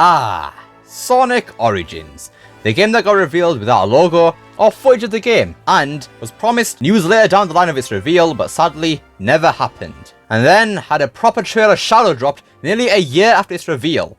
Ah, Sonic Origins, the game that got revealed without a logo or footage of the game, and was promised news later down the line of its reveal, but sadly never happened. And then had a proper trailer shadow dropped nearly a year after its reveal.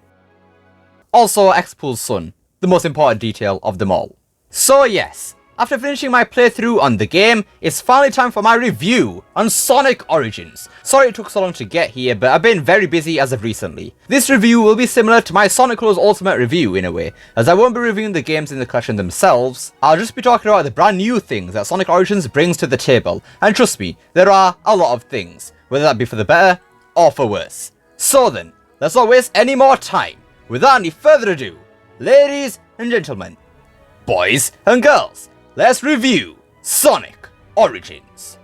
Also X-Pool's son, the most important detail of them all. So yes, after finishing my playthrough on the game, it's finally time for my review on Sonic Origins. Sorry it took so long to get here, but I've been very busy as of recently. This review will be similar to my Sonic Colors Ultimate review in a way, as I won't be reviewing the games in the collection themselves. I'll just be talking about the brand new things that Sonic Origins brings to the table, and trust me, there are a lot of things, whether that be for the better or for worse. So then, let's not waste any more time. Without any further ado, ladies and gentlemen, boys and girls, let's review Sonic Origins.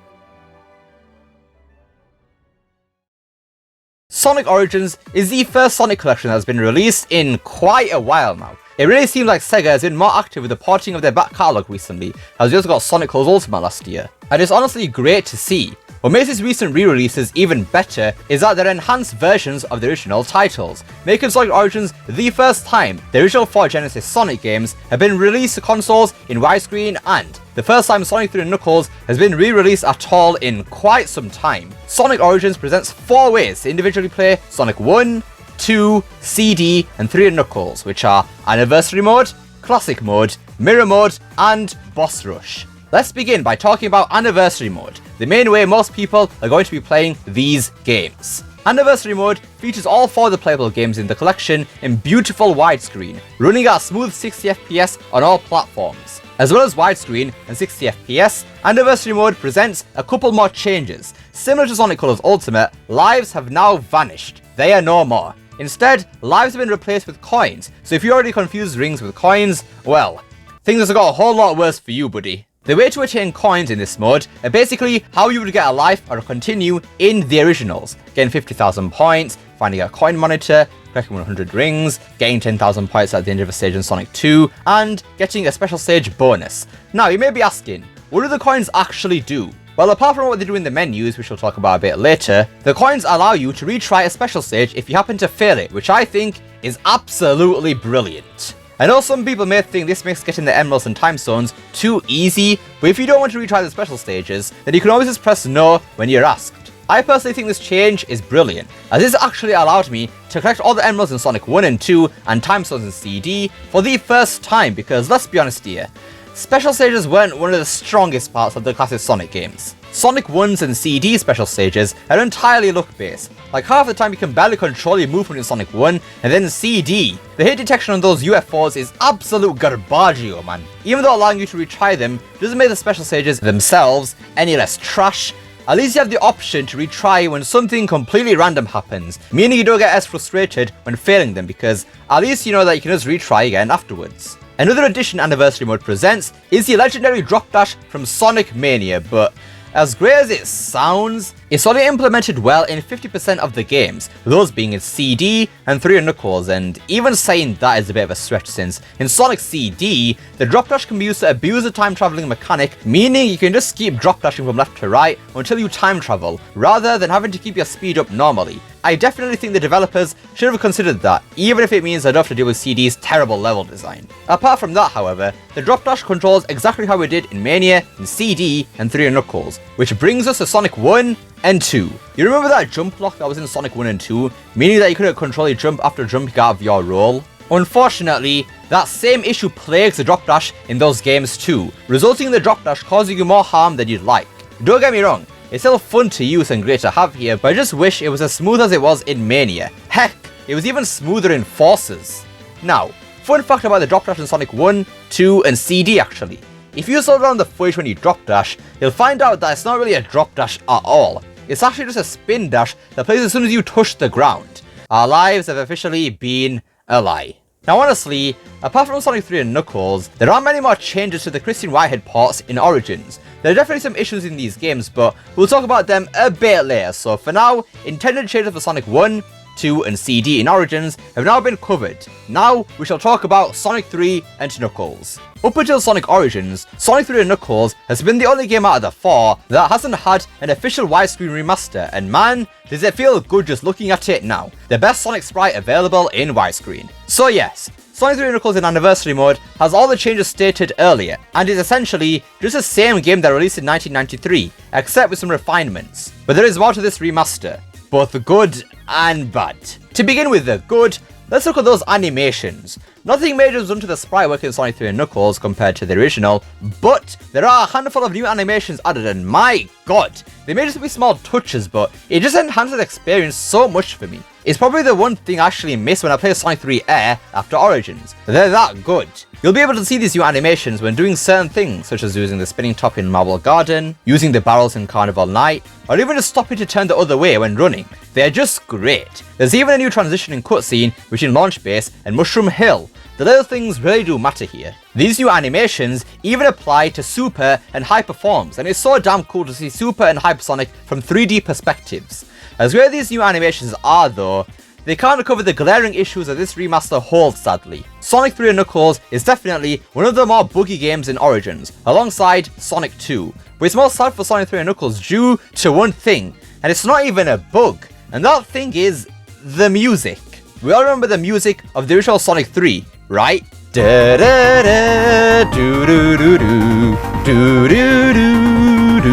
Sonic Origins is the first Sonic collection that has been released in quite a while now. It really seems like Sega has been more active with the porting of their back catalogue recently, as we also got Sonic Colors Ultimate last year. And it's honestly great to see. What makes these recent re-releases even better is that they're enhanced versions of the original titles, making Sonic Origins the first time the original 4 Genesis Sonic games have been released to consoles in widescreen, and the first time Sonic 3 and Knuckles has been re-released at all in quite some time. Sonic Origins presents 4 ways to individually play Sonic 1, 2, CD, and 3 and Knuckles, which are Anniversary Mode, Classic Mode, Mirror Mode, and Boss Rush. Let's begin by talking about Anniversary Mode, the main way most people are going to be playing these games. Anniversary Mode features all 4 of the playable games in the collection in beautiful widescreen, running at smooth 60 FPS on all platforms. As well as widescreen and 60 FPS, Anniversary Mode presents a couple more changes. Similar to Sonic Colors Ultimate, lives have now vanished. They are no more. Instead, lives have been replaced with coins, so if you already confused rings with coins, well, things have got a whole lot worse for you, buddy. The way to attain coins in this mode are basically how you would get a life or a continue in the originals. Getting 50,000 points, finding a coin monitor, collecting 100 rings, getting 10,000 points at the end of a stage in Sonic 2, and getting a special stage bonus. Now you may be asking, what do the coins actually do? Well, apart from what they do in the menus, which we'll talk about a bit later, the coins allow you to retry a special stage if you happen to fail it, which I think is absolutely brilliant. I know some people may think this makes getting the emeralds and time stones too easy, but if you don't want to retry the special stages, then you can always just press no when you're asked. I personally think this change is brilliant, as this actually allowed me to collect all the emeralds in Sonic 1 and 2 and time stones in CD for the first time, because let's be honest here, special stages weren't one of the strongest parts of the classic Sonic games. Sonic 1's and CD special stages are entirely luck-based. Like half the time you can barely control your movement in Sonic 1, and then CD, the hit detection on those UFOs is absolute garbaggio, man. Even though allowing you to retry them doesn't make the special stages themselves any less trash, at least you have the option to retry when something completely random happens, meaning you don't get as frustrated when failing them, because at least you know that you can just retry again afterwards. Another addition Anniversary Mode presents is the legendary drop dash from Sonic Mania, but as great as it sounds, it's only implemented well in 50% of the games, those being in CD and 3 and Knuckles, and even saying that is a bit of a stretch, since in Sonic CD, the drop dash can be used to abuse the time traveling mechanic, meaning you can just keep drop dashing from left to right until you time travel, rather than having to keep your speed up normally. I definitely think the developers should have considered that, even if it means they'd have to deal with CD's terrible level design. Apart from that, however, the drop dash controls exactly how it did in Mania, in CD, and 3 and Knuckles, which brings us to Sonic 1 and 2. You remember that jump lock that was in Sonic 1 and 2, meaning that you couldn't control your jump after jumping out of your roll? Unfortunately, that same issue plagues the drop dash in those games too, resulting in the drop dash causing you more harm than you'd like. Don't get me wrong, it's still fun to use and great to have here, but I just wish it was as smooth as it was in Mania. Heck, it was even smoother in Forces. Now, fun fact about the drop dash in Sonic 1, 2, and CD actually. If you slow down the footage when you drop dash, you'll find out that it's not really a drop dash at all. It's actually just a spin dash that plays as soon as you touch the ground. Our lives have officially been a lie. Now honestly, apart from Sonic 3 and Knuckles, there aren't many more changes to the Christian Whitehead ports in Origins. There are definitely some issues in these games, but we'll talk about them a bit later, so for now, intended changes for Sonic 1, 2, and CD in Origins have now been covered. Now we shall talk about Sonic 3 and Knuckles. Up until Sonic Origins, Sonic 3 and Knuckles has been the only game out of the 4 that hasn't had an official widescreen remaster, and man, does it feel good just looking at it now. The best Sonic sprite available in widescreen. So yes, Sonic 3 and Knuckles in Anniversary Mode has all the changes stated earlier, and is essentially just the same game that released in 1993, except with some refinements. But there is more to this remaster, both the good and bad. To begin with the good, let's look at those animations. Nothing major was done to the sprite work in Sonic 3 and Knuckles compared to the original, but there are a handful of new animations added, and my god, they may just be small touches, but it just enhances the experience so much for me. It's probably the one thing I actually miss when I play Sonic 3 Air after Origins. They're that good. You'll be able to see these new animations when doing certain things, such as using the spinning top in Marble Garden, using the barrels in Carnival Night, or even just stopping to turn the other way when running. They're just great. There's even a new transitioning cutscene between Launch Base and Mushroom Hill. The little things really do matter here. These new animations even apply to Super and Hyper forms, and it's so damn cool to see Super and Hypersonic from 3D perspectives. As great as these new animations are though, they can't recover the glaring issues that this remaster holds sadly. Sonic 3 and Knuckles is definitely one of the more buggy games in Origins, alongside Sonic 2. But it's more sad for Sonic 3 and Knuckles due to one thing, and it's not even a bug, and that thing is the music. We all remember the music of the original Sonic 3, right? Da da da do do do do do do do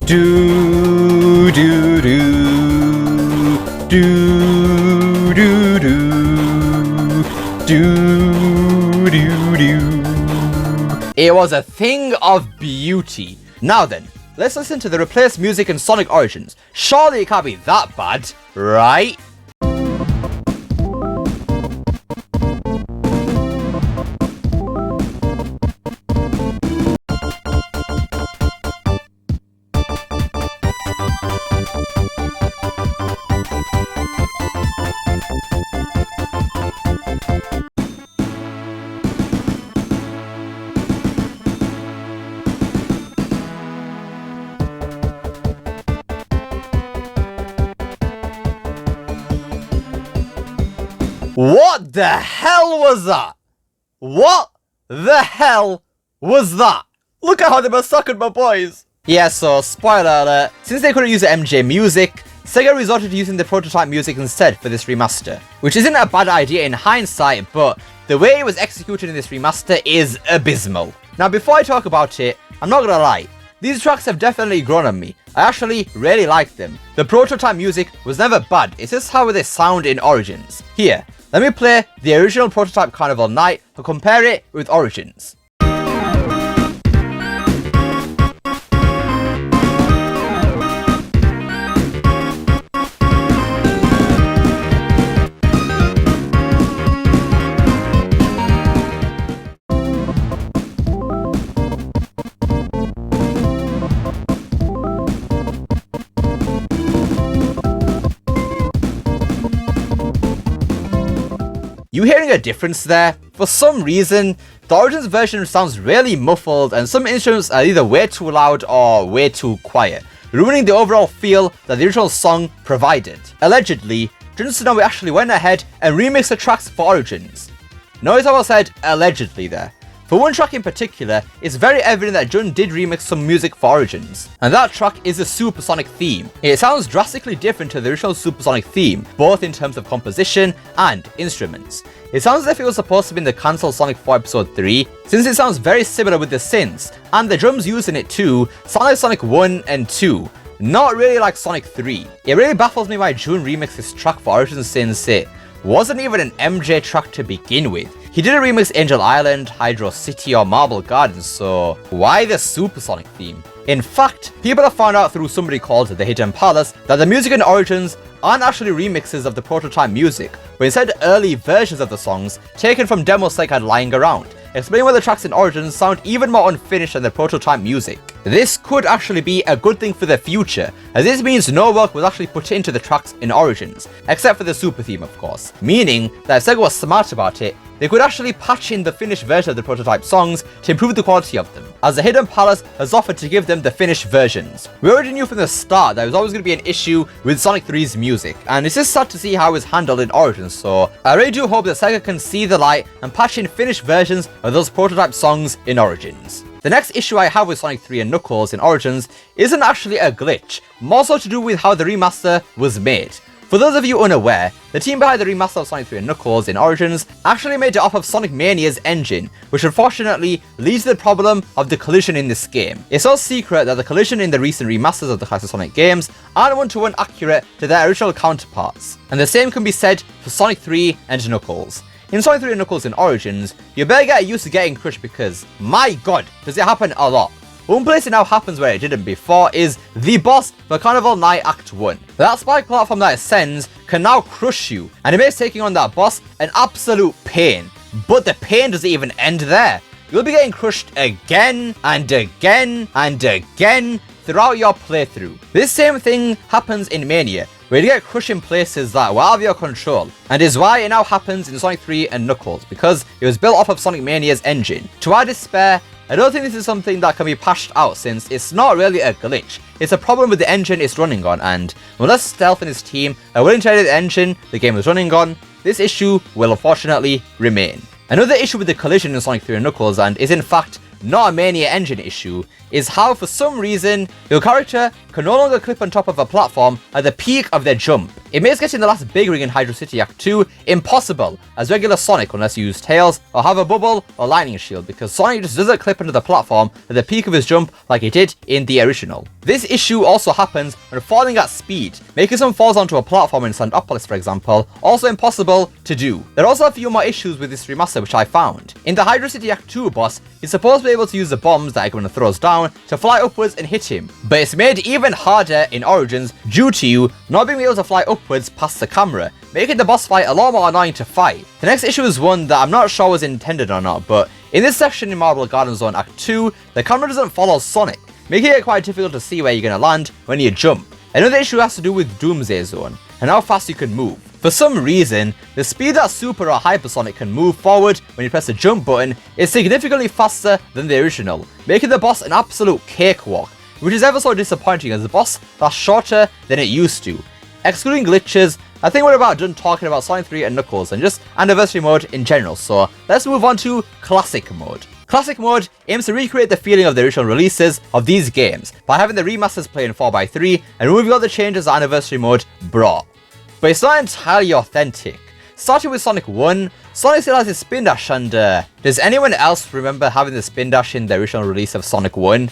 do do do do do do do do do. It was a thing of beauty. Now then, let's listen to the replaced music in Sonic Origins. Surely it can't be that bad, right? What the hell was that? What the hell was that? Look at how they massacred my boys. Yeah, so spoiler alert, since they couldn't use the MJ music, Sega resorted to using the prototype music instead for this remaster. Which isn't a bad idea in hindsight, but the way it was executed in this remaster is abysmal. Now before I talk about it, I'm not gonna lie, these tracks have definitely grown on me. I actually really like them. The prototype music was never bad, it's just how they sound in Origins. Here, let me play the original prototype Carnival Night and compare it with Origins. You hearing a difference there? For some reason, the Origins version sounds really muffled and some instruments are either way too loud or way too quiet, ruining the overall feel that the original song provided. Allegedly, Jun Tsunomi actually went ahead and remixed the tracks for Origins. Notice how I said allegedly there. For one track in particular, it's very evident that Jun did remix some music for Origins, and that track is the Supersonic theme. It sounds drastically different to the original Supersonic theme, both in terms of composition and instruments. It sounds as if it was supposed to be in the cancelled Sonic 4 Episode 3, since it sounds very similar with the synths, and the drums used in it too sound like Sonic 1 and 2, not really like Sonic 3. It really baffles me why Jun remixed this track for Origins since it wasn't even an MJ track to begin with. He didn't remix Angel Island, Hydro City or Marble Garden, so why the Supersonic theme? In fact, people have found out through somebody called The Hidden Palace that the music in Origins aren't actually remixes of the prototype music, but instead early versions of the songs taken from demos Sega had lying around, explaining why the tracks in Origins sound even more unfinished than the prototype music. This could actually be a good thing for the future, as this means no work was actually put into the tracks in Origins, except for the Super theme of course, meaning that if Sega was smart about it, they could actually patch in the finished version of the prototype songs to improve the quality of them, as the Hidden Palace has offered to give them the finished versions. We already knew from the start that there was always going to be an issue with Sonic 3's music, and it's just sad to see how it's handled in Origins, so I really do hope that Sega can see the light and patch in finished versions of those prototype songs in Origins. The next issue I have with Sonic 3 and Knuckles in Origins isn't actually a glitch, more so to do with how the remaster was made. For those of you unaware, the team behind the remaster of Sonic 3 and Knuckles in Origins actually made it off of Sonic Mania's engine, which unfortunately leads to the problem of the collision in this game. It's no secret that the collision in the recent remasters of the classic Sonic games aren't one-to-one accurate to their original counterparts, and the same can be said for Sonic 3 and Knuckles. In Sonic 3 and Knuckles in Origins, you better get used to getting crushed because, my god, does it happen a lot. One place it now happens where it didn't before is the boss for Carnival Night Act 1. That spike platform that it sends can now crush you, and it makes taking on that boss an absolute pain. But the pain doesn't even end there. You'll be getting crushed again and again and again throughout your playthrough. This same thing happens in Mania, where you get crushed in places that were out of your control, and is why it now happens in Sonic 3 and Knuckles, because it was built off of Sonic Mania's engine. To our despair, I don't think this is something that can be patched out since it's not really a glitch. It's a problem with the engine it's running on, and unless Stealth and his team are willing to edit the engine the game is running on, this issue will unfortunately remain. Another issue with the collision in Sonic 3 and Knuckles, and is in fact not a Mania engine issue, is how for some reason your character can no longer clip on top of a platform at the peak of their jump. It makes getting the last big ring in Hydro City Act 2 impossible as regular Sonic unless you use Tails or have a bubble or lightning shield, because Sonic just doesn't clip onto the platform at the peak of his jump like he did in the original. This issue also happens when falling at speed, making some falls onto a platform in Sandopolis for example, also impossible to do. There are also a few more issues with this remaster which I found. In the Hydro City Act 2 boss, he's supposed to be able to use the bombs that Eggman throws down to fly upwards and hit him, but it's made even harder in Origins due to you not being able to fly upwards past the camera, making the boss fight a lot more annoying to fight. The next issue is one that I'm not sure was intended or not, but in this section in Marble Garden Zone Act 2, the camera doesn't follow Sonic, making it quite difficult to see where you're going to land when you jump. Another issue has to do with Doomsday Zone, and how fast you can move. For some reason, the speed that Super or Hypersonic can move forward when you press the jump button is significantly faster than the original, making the boss an absolute cakewalk, which is ever so disappointing as the boss lasts shorter than it used to. Excluding glitches, I think we're about done talking about Sonic 3 and Knuckles and just Anniversary Mode in general, so let's move on to Classic Mode. Classic Mode aims to recreate the feeling of the original releases of these games by having the remasters play in 4x3 and removing all the changes that Anniversary Mode brought. But it's not entirely authentic. Starting with Sonic 1, Sonic still has his spin dash, and does anyone else remember having the spin dash in the original release of Sonic 1?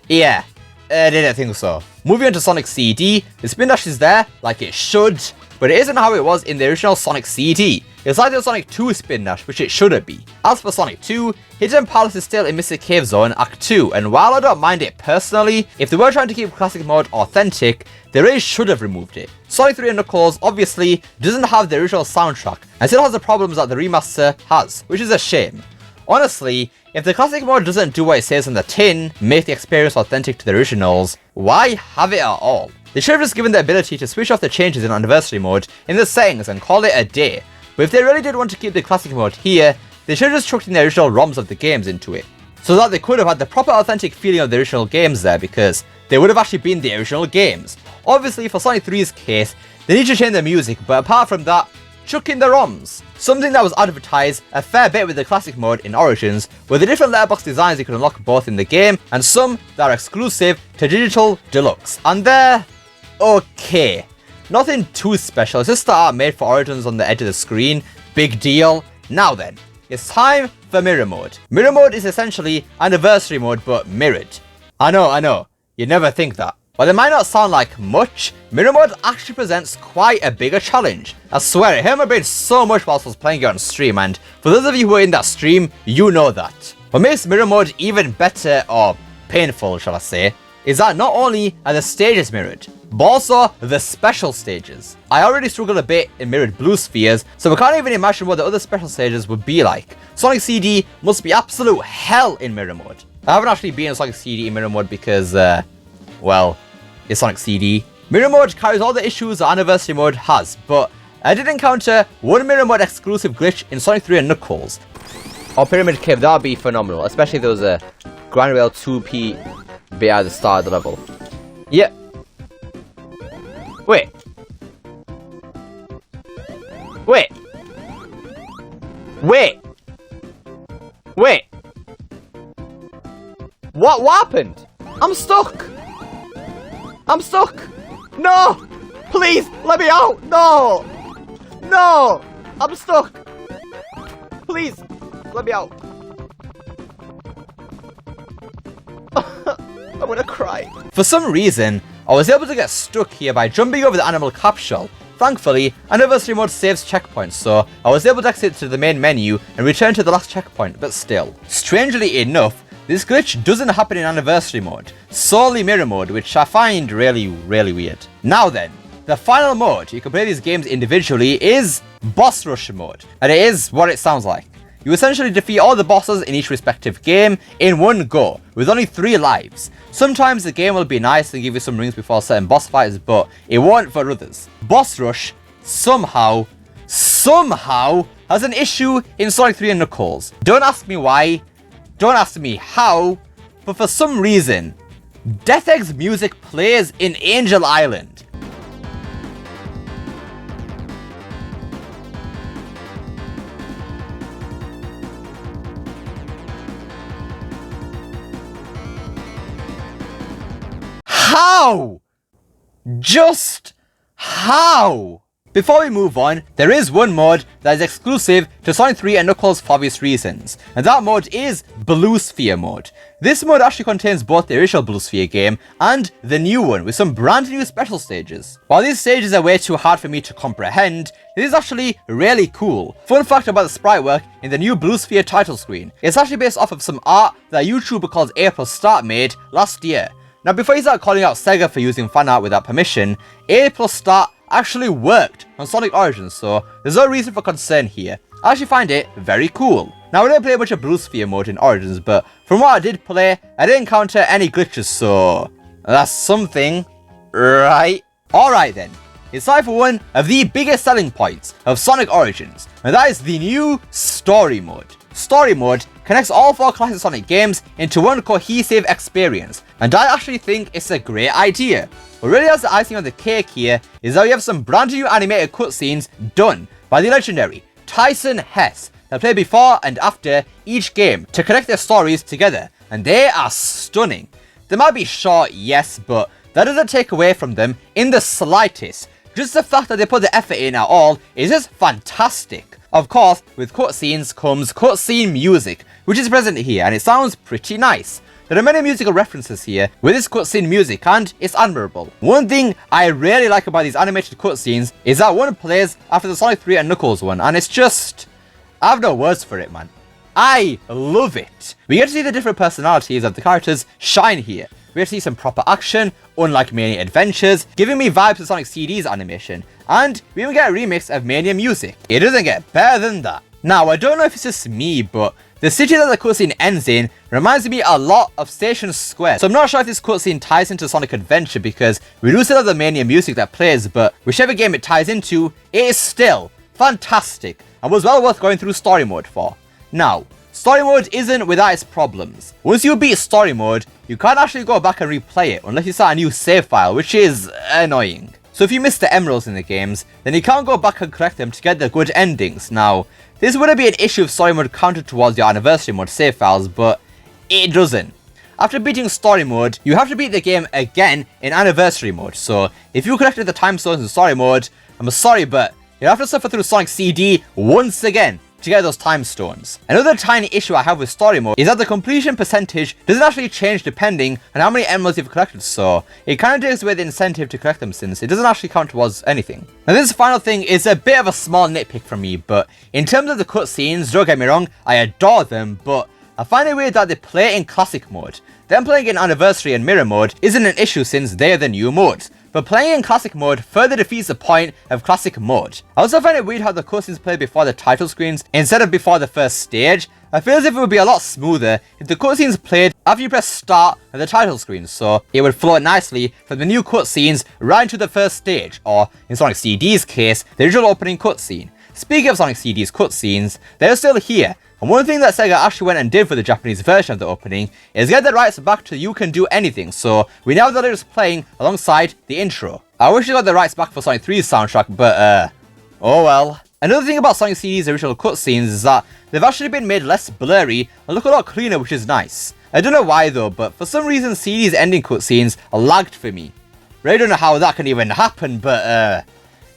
Yeah, I didn't think so. Moving on to Sonic CD, the spin dash is there, like it should, but it isn't how it was in the original Sonic CD. It's like the Sonic 2 spin dash, which it shouldn't be. As for Sonic 2, Hidden Palace is still in Mystic Cave Zone Act 2, and while I don't mind it personally, if they were trying to keep Classic Mode authentic, they really should have removed it. Sonic 3 and Knuckles obviously doesn't have the original soundtrack, and still has the problems that the remaster has, which is a shame. Honestly, if the Classic Mode doesn't do what it says on the tin, make the experience authentic to the originals, why have it at all? They should have just given the ability to switch off the changes in Anniversary Mode in the settings and call it a day. But if they really did want to keep the Classic Mode here, they should have just chucked in the original ROMs of the games into it, so that they could have had the proper authentic feeling of the original games there, because they would have actually been the original games. Obviously for Sonic 3's case, they need to change the music, but apart from that, chuck in the ROMs. Something that was advertised a fair bit with the Classic Mode in Origins were the different letterbox designs you can unlock both in the game, and some that are exclusive to Digital Deluxe, and they're okay. Nothing too special, it's just the art made for Origins on the edge of the screen. Big deal. Now then, it's time for Mirror Mode. Mirror Mode is essentially Anniversary Mode but mirrored. I know, you'd never think that. While it might not sound like much, Mirror Mode actually presents quite a bigger challenge. I swear, it hurt my brain so much whilst I was playing it on stream, and for those of you who are in that stream, you know that. What makes Mirror Mode even better, or painful shall I say, is that not only are the stages mirrored, but also the special stages. I already struggled a bit in mirrored blue spheres, so I can't even imagine what the other special stages would be like. Sonic CD must be absolute hell in Mirror Mode. I haven't actually been in Sonic CD in Mirror Mode because, well, it's Sonic CD. Mirror Mode carries all the issues that Anniversary Mode has, but I did encounter one mirror mode exclusive glitch in Sonic 3 and Knuckles. Or Pyramid Cave, that would be phenomenal, especially if there was a Grand Rail 2P bit at the start of the level. Yeah. Wait. Wait. Wait. Wait. What happened? I'm stuck. I'm stuck. No. Please, let me out. No. No. I'm stuck. Please, let me out. I'm gonna cry. For some reason, I was able to get stuck here by jumping over the animal capsule. Thankfully, Anniversary Mode saves checkpoints, so I was able to exit to the main menu and return to the last checkpoint, but still. Strangely enough, this glitch doesn't happen in Anniversary Mode, solely Mirror Mode, which I find really weird. Now then, the final mode, you can play these games individually, is Boss Rush Mode, and it is what it sounds like. You essentially defeat all the bosses in each respective game in one go, with only 3 lives. Sometimes the game will be nice and give you some rings before certain boss fights, but it won't for others. Boss Rush, somehow, has an issue in Sonic 3 and Knuckles. Don't ask me why, don't ask me how, but for some reason, Death Egg's music plays in Angel Island. How? Just how? Before we move on, there is one mode that is exclusive to Sonic 3 and Knuckles for obvious reasons, and that mode is Blue Sphere mode. This mode actually contains both the original Blue Sphere game and the new one with some brand new special stages. While these stages are way too hard for me to comprehend, this is actually really cool. Fun fact about the sprite work in the new Blue Sphere title screen, it's actually based off of some art that a YouTuber called A+Start made last year. Now before you start calling out Sega for using fan art without permission, A+Start actually worked on Sonic Origins, so there's no reason for concern here. I actually find it very cool. Now I didn't play much of Blue Sphere mode in Origins, but from what I did play, I didn't encounter any glitches, so that's something, right? Alright then, it's time for one of the biggest selling points of Sonic Origins, and that is the new Story Mode. Story Mode connects all 4 classic Sonic games into one cohesive experience, and I actually think it's a great idea. What really has the icing on the cake here is that we have some brand new animated cutscenes done by the legendary Tyson Hess that play before and after each game to connect their stories together, and they are stunning. They might be short, yes, but that doesn't take away from them in the slightest. Just the fact that they put the effort in at all is just fantastic. Of course, with cutscenes comes cutscene music, which is present here, and it sounds pretty nice. There are many musical references here with this cutscene music, and it's admirable. One thing I really like about these animated cutscenes is that one plays after the Sonic 3 and Knuckles one, and it's just... I have no words for it, man. I love it. We get to see the different personalities of the characters shine here. We get to see some proper action, unlike Mania Adventures, giving me vibes of Sonic CD's animation, and we even get a remix of Mania music. It doesn't get better than that. Now, I don't know if it's just me, but the city that the cutscene ends in reminds me a lot of Station Square. So I'm not sure if this cutscene ties into Sonic Adventure because we do still have the Mania music that plays, but whichever game it ties into, it is still fantastic and was well worth going through Story Mode for. Now, Story Mode isn't without its problems. Once you beat Story Mode, you can't actually go back and replay it unless you start a new save file, which is annoying. So if you miss the emeralds in the games, then you can't go back and collect them to get the good endings. Now, this wouldn't be an issue if Story Mode counted towards your Anniversary Mode save files, but it doesn't. After beating Story Mode, you have to beat the game again in Anniversary Mode, so if you collected the time stones in Story Mode, I'm sorry, but you have to suffer through Sonic CD once again to get those time stones. Another tiny issue I have with Story Mode is that the completion percentage doesn't actually change depending on how many emeralds you've collected, so it kind of takes away the incentive to collect them since it doesn't actually count towards anything. Now this final thing is a bit of a small nitpick from me, but in terms of the cutscenes, don't get me wrong, I adore them, but I find it weird that they play in Classic Mode. Them playing in Anniversary and Mirror Mode isn't an issue since they are the new modes. but playing in classic mode further defeats the point of classic mode. I also find it weird how the cutscenes play before the title screens instead of before the first stage. I feel as if it would be a lot smoother if the cutscenes played after you press start at the title screen, so it would flow nicely from the new cutscenes right into the first stage, or in Sonic CD's case, the original opening cutscene. Speaking of Sonic CD's cutscenes, they're still here, and one thing that Sega actually went and did for the Japanese version of the opening is get the rights back to You Can Do Anything, so we now have the lyrics playing alongside the intro. I wish we got the rights back for Sonic 3's soundtrack, but oh well. Another thing about Sonic CD's original cutscenes is that they've actually been made less blurry and look a lot cleaner, which is nice. I don't know why though, but for some reason CD's ending cutscenes are lagged for me. Really don't know how that can even happen, but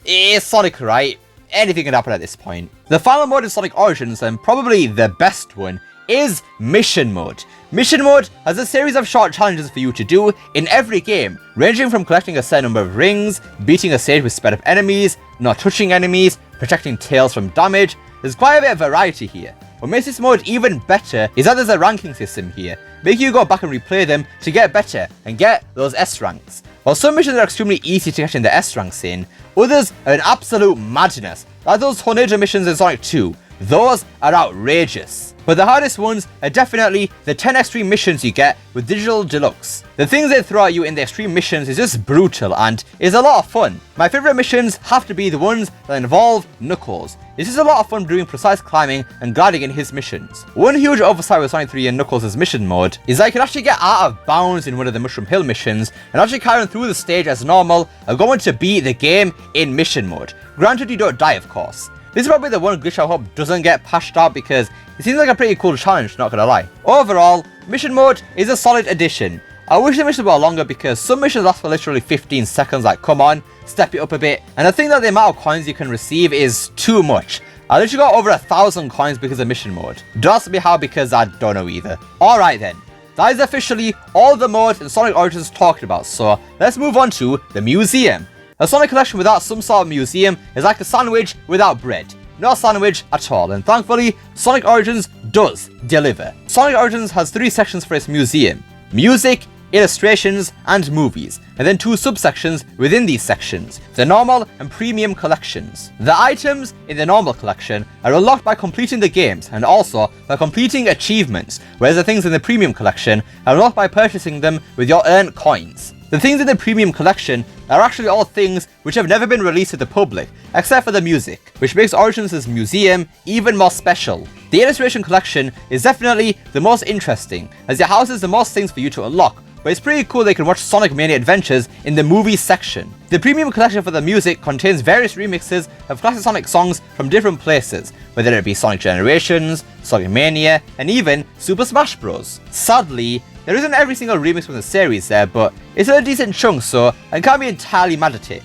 it's Sonic, right? Anything can happen at this point. The final mode in Sonic Origins, and probably the best one, is Mission Mode. Mission Mode has a series of short challenges for you to do in every game, ranging from collecting a certain number of rings, beating a stage with sped up enemies, not touching enemies, protecting Tails from damage. There's quite a bit of variety here. What makes this mode even better is that there's a ranking system here, making you go back and replay them to get better and get those S ranks. While some missions are extremely easy to get in the S ranks in, others are an absolute madness, like those Tornado missions in Sonic 2. Those are outrageous. But the hardest ones are definitely the 10 extreme missions you get with Digital Deluxe. The things they throw at you in the extreme missions is just brutal and is a lot of fun. My favourite missions have to be the ones that involve Knuckles. This is a lot of fun doing precise climbing and gliding in his missions. One huge oversight with Sonic 3 and Knuckles' mission mode is that you can actually get out of bounds in one of the Mushroom Hill missions and actually carry on through the stage as normal and go on to beat the game in mission mode. Granted, you don't die, of course. This is probably the one glitch I hope doesn't get patched out because it seems like a pretty cool challenge, not gonna lie. Overall, mission mode is a solid addition. I wish the missions were longer because some missions last for literally 15 seconds, like come on, step it up a bit. And I think that the amount of coins you can receive is too much. I literally got over 1,000 coins because of mission mode. Don't ask me how because I don't know either. Alright then, that is officially all the modes in Sonic Origins talked about, so let's move on to the museum. A Sonic collection without some sort of museum is like a sandwich without bread. Not a sandwich at all, and thankfully, Sonic Origins does deliver. Sonic Origins has 3 sections for its museum: music, illustrations, and movies, and then 2 subsections within these sections, the normal and premium collections. The items in the normal collection are unlocked by completing the games, and also by completing achievements, whereas the things in the premium collection are unlocked by purchasing them with your earned coins. The things in the premium collection are actually all things which have never been released to the public, except for the music, which makes Origins' museum even more special. The illustration collection is definitely the most interesting, as it houses the most things for you to unlock, but it's pretty cool they can watch Sonic Mania Adventures in the movie section. The premium collection for the music contains various remixes of classic Sonic songs from different places, whether it be Sonic Generations, Sonic Mania, and even Super Smash Bros. Sadly, there isn't every single remix from the series there, but it's a decent chunk, so I can't be entirely mad at it.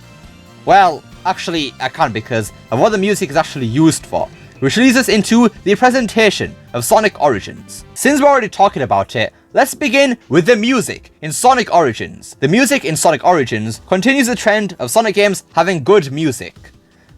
Well, actually I can because of what the music is actually used for, which leads us into the presentation of Sonic Origins. Since we're already talking about it, let's begin with the music in Sonic Origins. The music in Sonic Origins continues the trend of Sonic games having good music.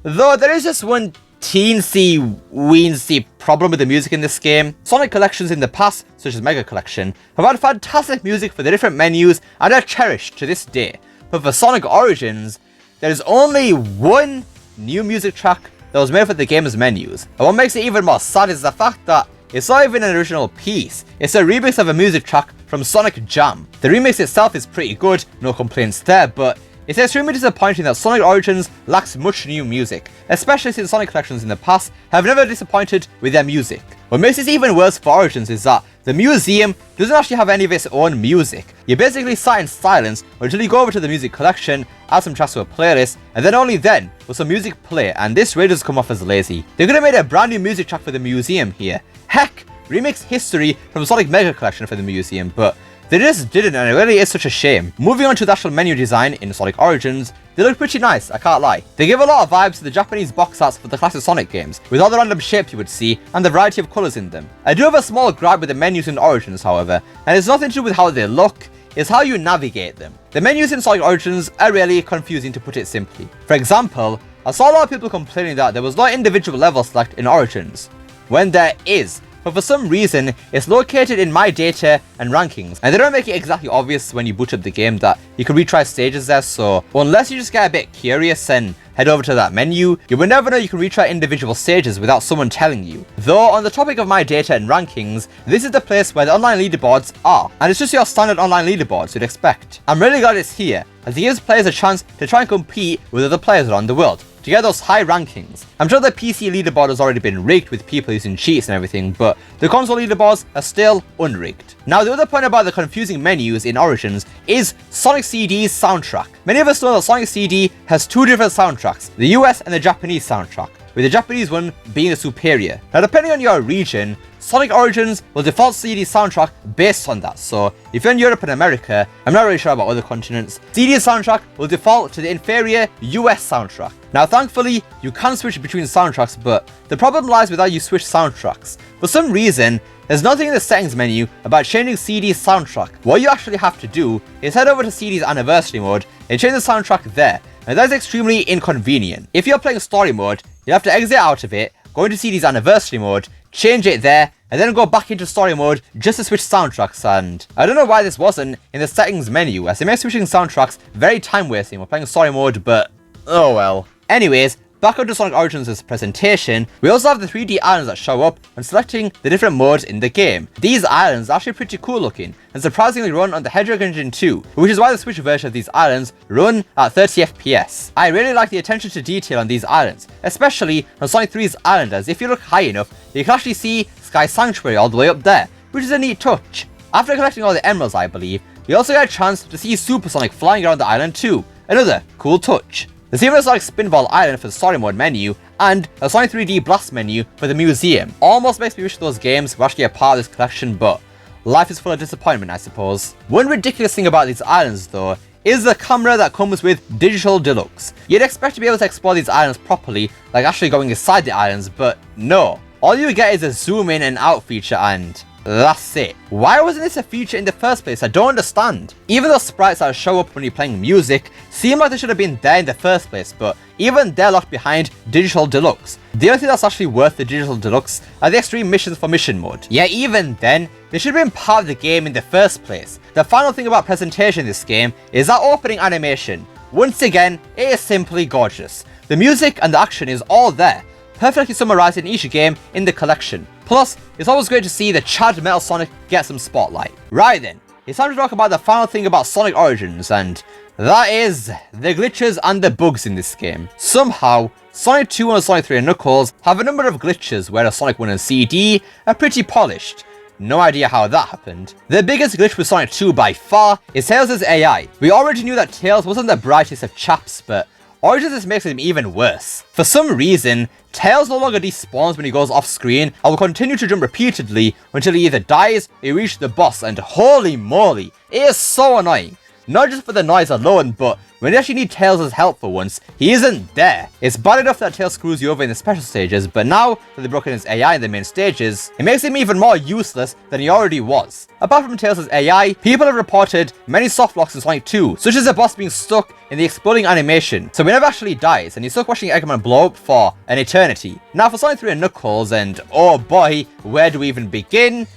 Though there is just one teensy-weensy problem with the music in this game. Sonic collections in the past, such as Mega Collection, have had fantastic music for the different menus and are cherished to this day. But for Sonic Origins, there is only one new music track that was made for the game's menus. And what makes it even more sad is the fact that it's not even an original piece. It's a remix of a music track from Sonic Jam. The remix itself is pretty good, no complaints there, but it's extremely disappointing that Sonic Origins lacks much new music, especially since Sonic collections in the past have never disappointed with their music. What makes this even worse for Origins is that the museum doesn't actually have any of its own music. You're basically sat in silence until you go over to the music collection, add some tracks to a playlist, and then only then will some music play, and this really does come off as lazy. They could have made a brand new music track for the museum here. Heck, remix History from Sonic Mega Collection for the museum, but they just didn't, and it really is such a shame. Moving on to the actual menu design in Sonic Origins, they look pretty nice, I can't lie. They give a lot of vibes to the Japanese box arts for the classic Sonic games, with all the random shapes you would see, and the variety of colours in them. I do have a small gripe with the menus in Origins, however, and it's nothing to do with how they look, it's how you navigate them. The menus in Sonic Origins are really confusing, to put it simply. For example, I saw a lot of people complaining that there was no individual level select in Origins, when there is. but for some reason, it's located in my data and rankings, and they don't make it exactly obvious when you boot up the game that you can retry stages there, so unless you just get a bit curious and head over to that menu, you will never know you can retry individual stages without someone telling you. Though, on the topic of my data and rankings, this is the place where the online leaderboards are, and it's just your standard online leaderboards you'd expect. I'm really glad it's here, as it gives players a chance to try and compete with other players around the world to get those high rankings. I'm sure the PC leaderboard has already been rigged with people using cheats and everything, but the console leaderboards are still unrigged. Now, the other point about the confusing menus in Origins is Sonic CD's soundtrack. Many of us know that Sonic CD has two different soundtracks, the US and the Japanese soundtrack, with the Japanese one being the superior. Now, depending on your region, Sonic Origins will default CD soundtrack based on that, so if you're in Europe and America, I'm not really sure about other continents, CD's soundtrack will default to the inferior US soundtrack. Now, thankfully, you can switch between soundtracks, but the problem lies with how you switch soundtracks. For some reason, there's nothing in the settings menu about changing CD's soundtrack. What you actually have to do is head over to CD's anniversary mode and change the soundtrack there, and that is extremely inconvenient. If you're playing story mode, you'll have to exit out of it, go into CD's anniversary mode, change it there, and then go back into story mode just to switch soundtracks, and I don't know why this wasn't in the settings menu, as it makes switching soundtracks very time wasting when playing story mode, but oh well. Anyways, back onto Sonic Origins' presentation, we also have the 3D islands that show up when selecting the different modes in the game. These islands are actually pretty cool looking, and surprisingly run on the Hedgehog Engine 2, which is why the Switch version of these islands run at 30 FPS. I really like the attention to detail on these islands, especially on Sonic 3's island, as if you look high enough, you can actually see Sky Sanctuary all the way up there, which is a neat touch. After collecting all the emeralds, I believe, you also get a chance to see Super Sonic flying around the island too, another cool touch. There's even a Sonic Spinball Island for the story mode menu, and a Sonic 3D Blast menu for the museum. Almost makes me wish those games were actually a part of this collection, but life is full of disappointment, I suppose. One ridiculous thing about these islands though, is the camera that comes with Digital Deluxe. You'd expect to be able to explore these islands properly, like actually going inside the islands, but no. All you get is a zoom in and out feature, and that's it. Why wasn't this a feature in the first place? I don't understand. Even though sprites that show up when you're playing music seem like they should have been there in the first place, but even they're locked behind Digital Deluxe. The only thing that's actually worth the Digital Deluxe are the extreme missions for mission mode. Yeah, even then, they should have been part of the game in the first place. The final thing about presentation in this game is that opening animation. Once again, it is simply gorgeous. The music and the action is all there, perfectly summarized in each game in the collection. Plus, it's always great to see the Chad Metal Sonic get some spotlight. Right then, it's time to talk about the final thing about Sonic Origins, and that is the glitches and the bugs in this game. Somehow, Sonic 2 and Sonic 3 and Knuckles have a number of glitches, whereas Sonic 1 and CD are pretty polished. No idea how that happened. The biggest glitch with Sonic 2 by far is Tails' AI. We already knew that Tails wasn't the brightest of chaps, but Origins makes him even worse. For some reason, Tails no longer despawns when he goes off screen and will continue to jump repeatedly until he either dies or he reaches the boss, and holy moly, it is so annoying. Not just for the noise alone, but when you actually need Tails' help for once, he isn't there. It's bad enough that Tails screws you over in the special stages, but now that they've broken his AI in the main stages, it makes him even more useless than he already was. Apart from Tails' AI, people have reported many soft locks in Sonic 2, such as the boss being stuck in the exploding animation, so he never actually dies, and he's stuck watching Eggman blow up for an eternity. Now for Sonic 3 and Knuckles, and oh boy, where do we even begin?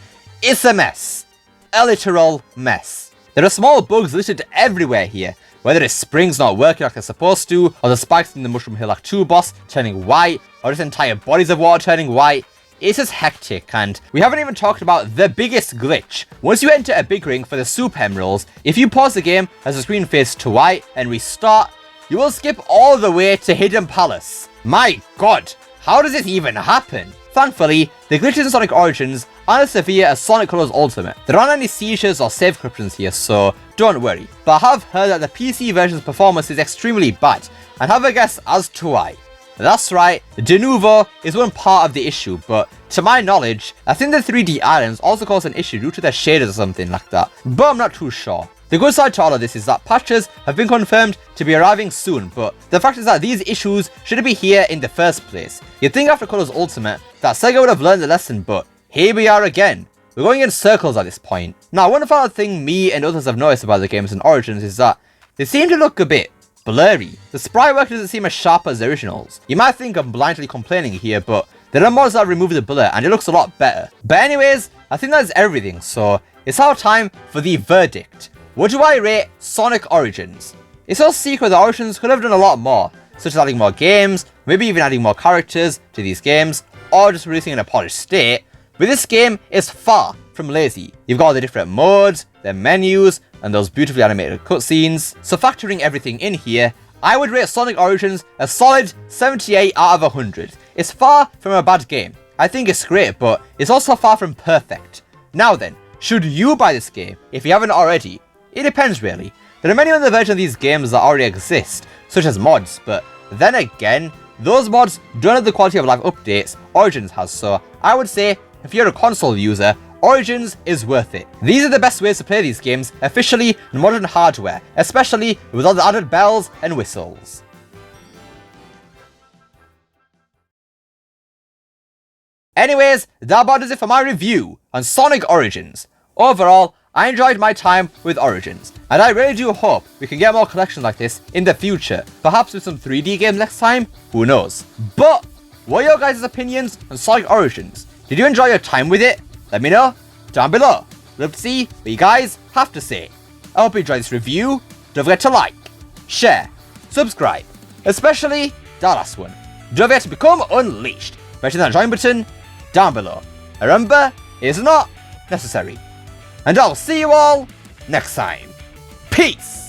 It's a mess. A literal mess. There are small bugs littered everywhere here, whether it's springs not working like they're supposed to, or the spikes in the Mushroom Hill Act 2 boss turning white, or just entire bodies of water turning white. It's just hectic, and we haven't even talked about the biggest glitch. Once you enter a big ring for the Super Emeralds, if you pause the game as the screen fades to white and restart, you will skip all the way to Hidden Palace. My god, how does this even happen? Thankfully, the glitches in Sonic Origins aren't as severe as Sonic Colors Ultimate. There aren't any seizures or save corruptions here, so don't worry. But I have heard that the PC version's performance is extremely bad, and have a guess as to why. That's right, Denuvo is one part of the issue, but to my knowledge, I think the 3D islands also cause an issue due to their shaders or something like that, but I'm not too sure. The good side to all of this is that patches have been confirmed to be arriving soon, but the fact is that these issues shouldn't be here in the first place. You'd think after Colors Ultimate that Sega would have learned the lesson, but here we are again. We're going in circles at this point. Now, one final thing me and others have noticed about the games in Origins is that they seem to look a bit blurry. The sprite work doesn't seem as sharp as the originals. You might think I'm blindly complaining here, but There are mods that remove the bullet and it looks a lot better. But anyways, I think that's everything, so it's now time for the verdict. What do I rate Sonic Origins? It's no secret that Origins could have done a lot more, such as adding more games, maybe even adding more characters to these games, or just releasing in a polished state. But this game is far from lazy. You've got all the different modes, the menus, and those beautifully animated cutscenes. So factoring everything in here, I would rate Sonic Origins a solid 78 out of 100. It's far from a bad game. I think it's great, but it's also far from perfect. Now then, should you buy this game if you haven't already? It depends really. There are many other versions of these games that already exist, such as mods, but then again, those mods don't have the quality of life updates Origins has, so I would say if you're a console user, Origins is worth it. These are the best ways to play these games officially on modern hardware, especially with all the added bells and whistles. Anyways, that about does it for my review on Sonic Origins. Overall, I enjoyed my time with Origins, and I really do hope we can get more collections like this in the future, perhaps with some 3D games next time, who knows. But, what are your guys' opinions on Sonic Origins? Did you enjoy your time with it? Let me know down below. Love to see what you guys have to say. I hope you enjoyed this review. Don't forget to like, share, subscribe, especially that last one. Don't forget to become unleashed by hitting that join button down below. And remember, it's not necessary. And I'll see you all next time. Peace!